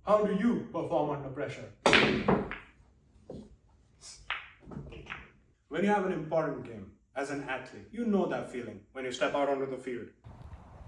How do you perform under pressure? When you have an important game, as an athlete, you know that feeling when you step out onto the field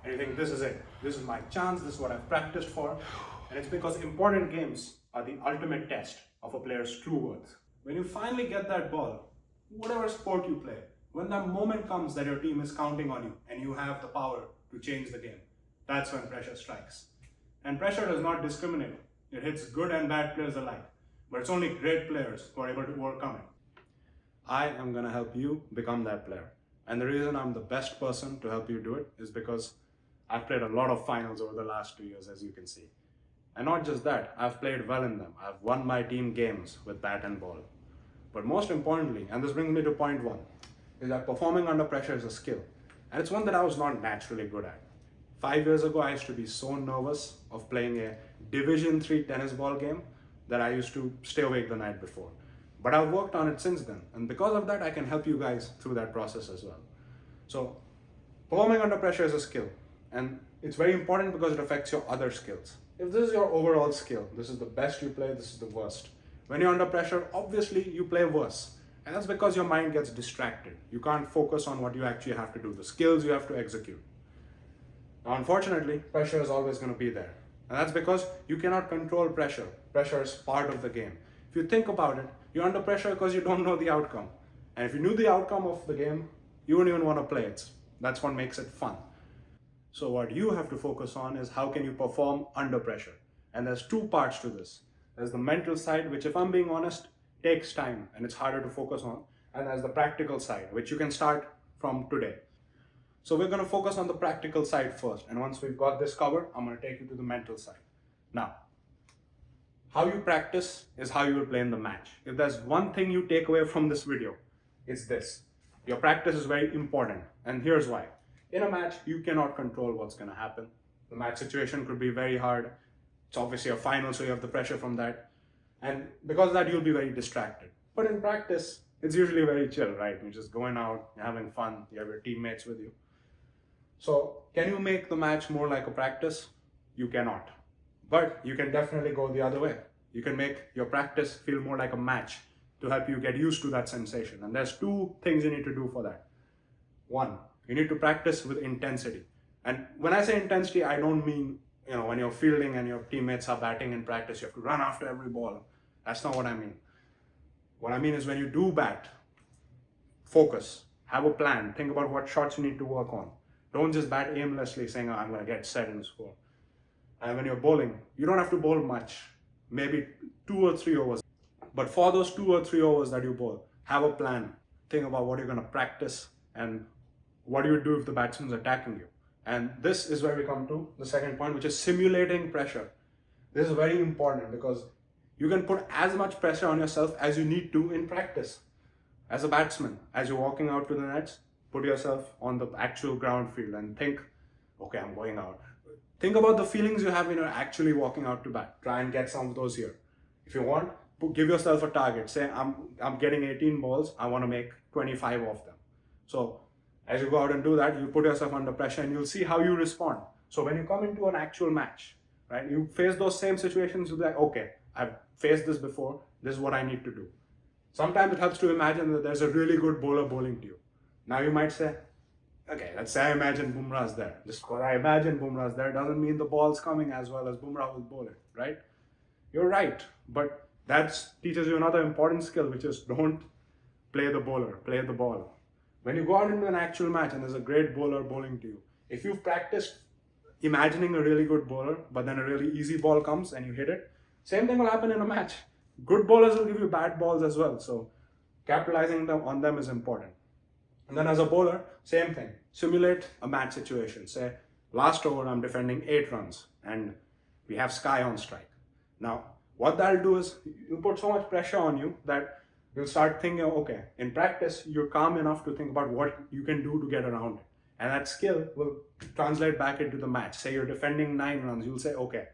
and you think, this is it, this is my chance, this is what I've practiced for. And it's because important games are the ultimate test of a player's true worth. When you finally get that ball, whatever sport you play, when that moment comes that your team is counting on you and you have the power to change the game, that's when pressure strikes. And pressure does not discriminate. It hits good and bad players alike. But it's only great players who are able to overcome it. I am going to help you become that player. And the reason I'm the best person to help you do it is because I've played a lot of finals over the last 2 years, as you can see. And not just that, I've played well in them. I've won my team games with bat and ball. But most importantly, and this brings me to point one, is that performing under pressure is a skill. And it's one that I was not naturally good at. 5 years ago, I used to be so nervous of playing a Division 3 tennis ball game that I used to stay awake the night before. But I've worked on it since then. And because of that, I can help you guys through that process as well. So performing under pressure is a skill. And it's very important because it affects your other skills. If this is your overall skill, this is the best you play, this is the worst. When you're under pressure, obviously you play worse. And that's because your mind gets distracted. You can't focus on what you actually have to do, the skills you have to execute. Now, unfortunately, pressure is always going to be there. And that's because you cannot control pressure. Pressure is part of the game. If you think about it, you're under pressure because you don't know the outcome. And if you knew the outcome of the game, you wouldn't even want to play it. That's what makes it fun. So what you have to focus on is how can you perform under pressure. And there's two parts to this. There's the mental side, which if I'm being honest, takes time and it's harder to focus on. And there's the practical side, which you can start from today. So we're going to focus on the practical side first. And once we've got this covered, I'm going to take you to the mental side. Now, how you practice is how you will play in the match. If there's one thing you take away from this video, it's this. Your practice is very important. And here's why. In a match, you cannot control what's going to happen. The match situation could be very hard. It's obviously a final, so you have the pressure from that. And because of that, you'll be very distracted. But in practice, it's usually very chill, right? You're just going out, you're having fun, you have your teammates with you. So can you make the match more like a practice? You cannot. But you can definitely go the other way. You can make your practice feel more like a match to help you get used to that sensation. And there's two things you need to do for that. One, you need to practice with intensity. And when I say intensity, I don't mean, when you're fielding and your teammates are batting in practice, you have to run after every ball. That's not what I mean. What I mean is when you do bat, focus, have a plan, think about what shots you need to work on. Don't just bat aimlessly saying, I'm going to get set and score. And when you're bowling, you don't have to bowl much, maybe 2 or 3 overs. But for those 2 or 3 overs that you bowl, have a plan. Think about what you're going to practice and what do you do if the batsman's attacking you. And this is where we come to the second point, which is simulating pressure. This is very important because you can put as much pressure on yourself as you need to in practice. As a batsman, as you're walking out to the nets, put yourself on the actual ground field and think, okay, I'm going out. Think about the feelings you have when you're actually walking out to bat. Try and get some of those here. If you want, give yourself a target. Say, I'm getting 18 balls, I want to make 25 of them. So as you go out and do that, you put yourself under pressure and you'll see how you respond. So when you come into an actual match, right, you face those same situations, you'll be like, okay, I've faced this before, this is what I need to do. Sometimes it helps to imagine that there's a really good bowler bowling to you. Now you might say, okay, let's say I imagine Bumrah's there. Just because I imagine Bumrah's there doesn't mean the ball's coming as well as Bumrah will bowl it, right? You're right, but that teaches you another important skill, which is don't play the bowler, play the ball. When you go out into an actual match and there's a great bowler bowling to you, if you've practiced imagining a really good bowler, but then a really easy ball comes and you hit it, same thing will happen in a match. Good bowlers will give you bad balls as well, so capitalizing on them is important. And then as a bowler, same thing. Simulate a match situation. Say, last over I'm defending 8 runs and we have Sky on strike. Now, what that'll do is you put so much pressure on you that you'll start thinking, okay, in practice, you're calm enough to think about what you can do to get around it. And that skill will translate back into the match. Say you're defending 9 runs, you'll say, okay,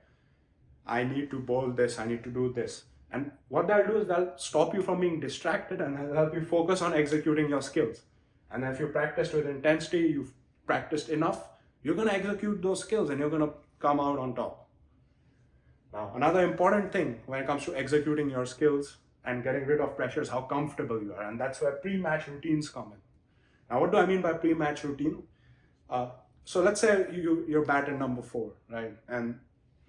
I need to bowl this, I need to do this. And what that'll do is that'll stop you from being distracted and that'll help you focus on executing your skills. And if you practiced with intensity, you've practiced enough, you're going to execute those skills and you're going to come out on top. Now, Another important thing when it comes to executing your skills and getting rid of pressure is how comfortable you are. And that's where pre-match routines come in. Now, what do I mean by pre-match routine? So let's say you're batting number 4, right? And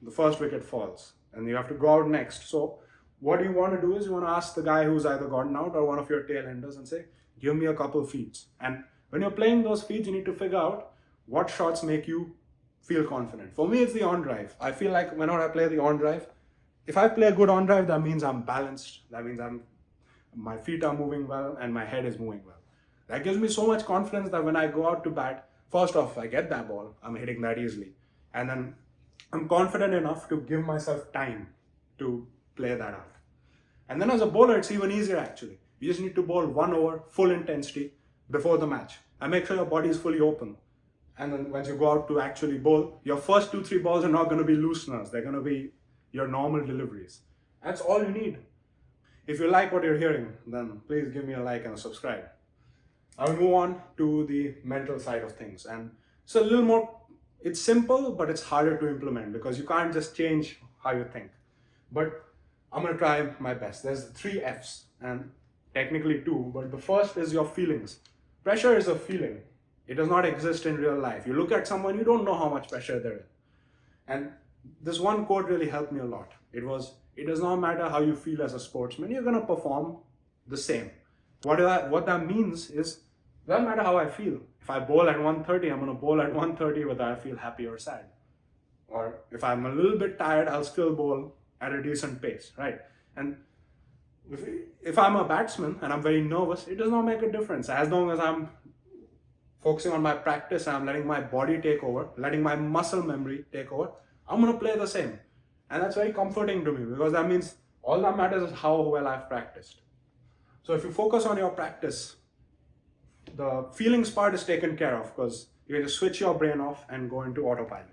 the first wicket falls and you have to go out next. So what you want to do is you want to ask the guy who's either gotten out or one of your tail enders and say, give me a couple feeds. And when you're playing those feeds, you need to figure out what shots make you feel confident. For me, it's the on drive. I feel like whenever I play the on drive, if I play a good on drive, that means I'm balanced. That means my feet are moving well and my head is moving well. That gives me so much confidence that when I go out to bat, first off, I get that ball, I'm hitting that easily. And then I'm confident enough to give myself time to play that out. And then as a bowler, it's even easier actually. You just need to bowl 1 over, full intensity before the match. And make sure your body is fully open. And then once you go out to actually bowl, your first 2-3 balls are not going to be looseners. They're going to be your normal deliveries. That's all you need. If you like what you're hearing, then please give me a like and a subscribe. I'll move on to the mental side of things. And it's a little more, it's simple, but it's harder to implement because you can't just change how you think. But I'm going to try my best. There's 3 F's and technically 2, but the first is your feelings. Pressure is a feeling. It does not exist in real life. You look at someone, you don't know how much pressure there is. And this one quote really helped me a lot. It was, it does not matter how you feel as a sportsman, you're going to perform the same. What that means is, it doesn't matter how I feel. If I bowl at 130, I'm going to bowl at 130 whether I feel happy or sad. Or if I'm a little bit tired, I'll still bowl at a decent pace, right? And if I'm a batsman and I'm very nervous, it does not make a difference. As long as I'm focusing on my practice, I'm letting my body take over, letting my muscle memory take over, I'm going to play the same. And that's very comforting to me because that means all that matters is how well I've practiced. So if you focus on your practice, the feelings part is taken care of because you can just switch your brain off and go into autopilot.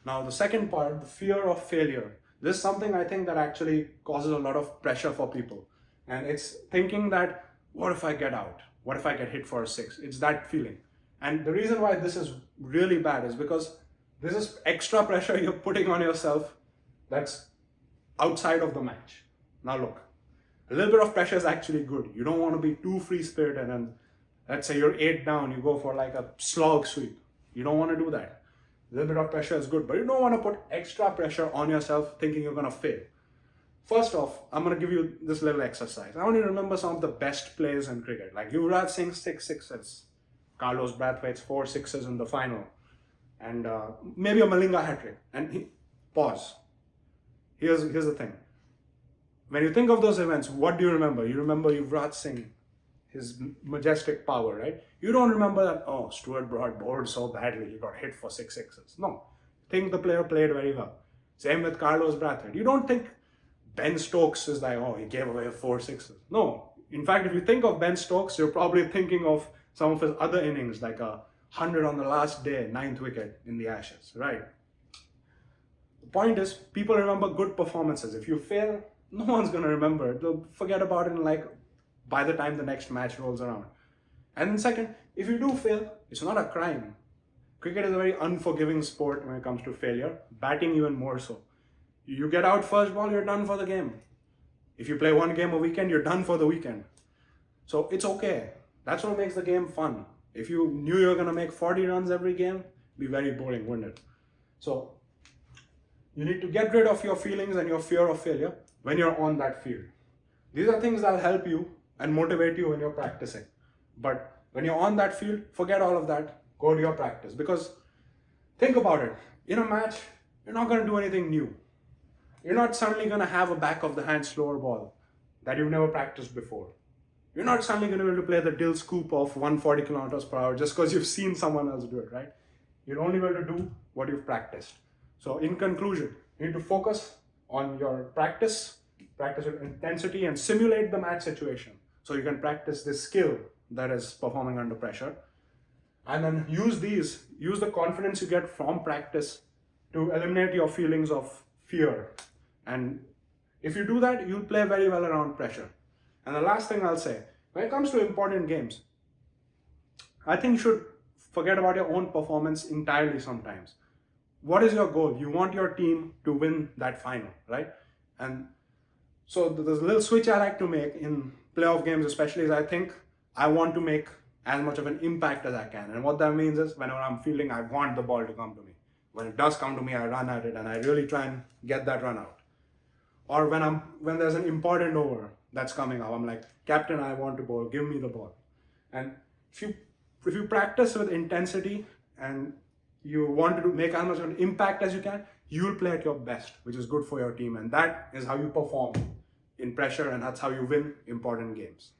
Now the second part, the fear of failure. This is something I think that actually causes a lot of pressure for people. And it's thinking that, what if I get out? What if I get hit for a 6? It's that feeling. And the reason why this is really bad is because this is extra pressure you're putting on yourself that's outside of the match. Now look, a little bit of pressure is actually good. You don't want to be too free-spirited and let's say you're 8 down, you go for like a slog sweep. You don't want to do that. A little bit of pressure is good, but you don't want to put extra pressure on yourself thinking you're going to fail. First off, I'm going to give you this little exercise. I want you to remember some of the best players in cricket. Like Yuvraj Singh, 6 sixes. Carlos Brathwaite's 4 sixes in the final. And maybe a Malinga hat-trick. And pause. Here's the thing. When you think of those events, what do you remember? You remember Yuvraj Singh, his majestic power, right? You don't remember that, oh, Stuart Broad bowled so badly, he got hit for 6 sixes. No. Think the player played very well. Same with Carlos Brathwaite. You don't think Ben Stokes is like, oh, he gave away 4 sixes. No. In fact, if you think of Ben Stokes, you're probably thinking of some of his other innings, like 100 on the last day, 9th wicket in the Ashes, right? The point is, people remember good performances. If you fail, no one's going to remember it. They'll forget about it by the time the next match rolls around. And then second, if you do fail, it's not a crime. Cricket is a very unforgiving sport when it comes to failure, batting even more so. You get out first ball, you're done for the game. If you play one game a weekend, you're done for the weekend. So it's okay. That's what makes the game fun. If you knew you were going to make 40 runs every game, it'd be very boring, wouldn't it? So you need to get rid of your feelings and your fear of failure when you're on that field. These are things that'll help you and motivate you when you're practicing. But when you're on that field, forget all of that. Go to your practice. Because think about it. In a match, you're not going to do anything new. You're not suddenly going to have a back of the hand slower ball that you've never practiced before. You're not suddenly going to be able to play the Dill scoop of 140 kilometers per hour just because you've seen someone else do it, right? You're only able to do what you've practiced. So in conclusion, you need to focus on your practice with intensity and simulate the match situation. So you can practice this skill that is performing under pressure. And then use the confidence you get from practice to eliminate your feelings of fear. And if you do that, you'll play very well around pressure. And the last thing I'll say, when it comes to important games, I think you should forget about your own performance entirely sometimes. what is your goal? You want your team to win that final, right? And so there's a little switch I like to make in playoff games, especially, is I think I want to make as much of an impact as I can. And what that means is whenever I'm fielding, I want the ball to come to me. When it does come to me, I run at it and I really try and get that run out. Or when there's an important over that's coming up, I'm like, Captain, I want to bowl, give me the ball. And if you practice with intensity and you want to make as much of an impact as you can, you will play at your best, which is good for your team. And that is how you perform in pressure, and that's how you win important games.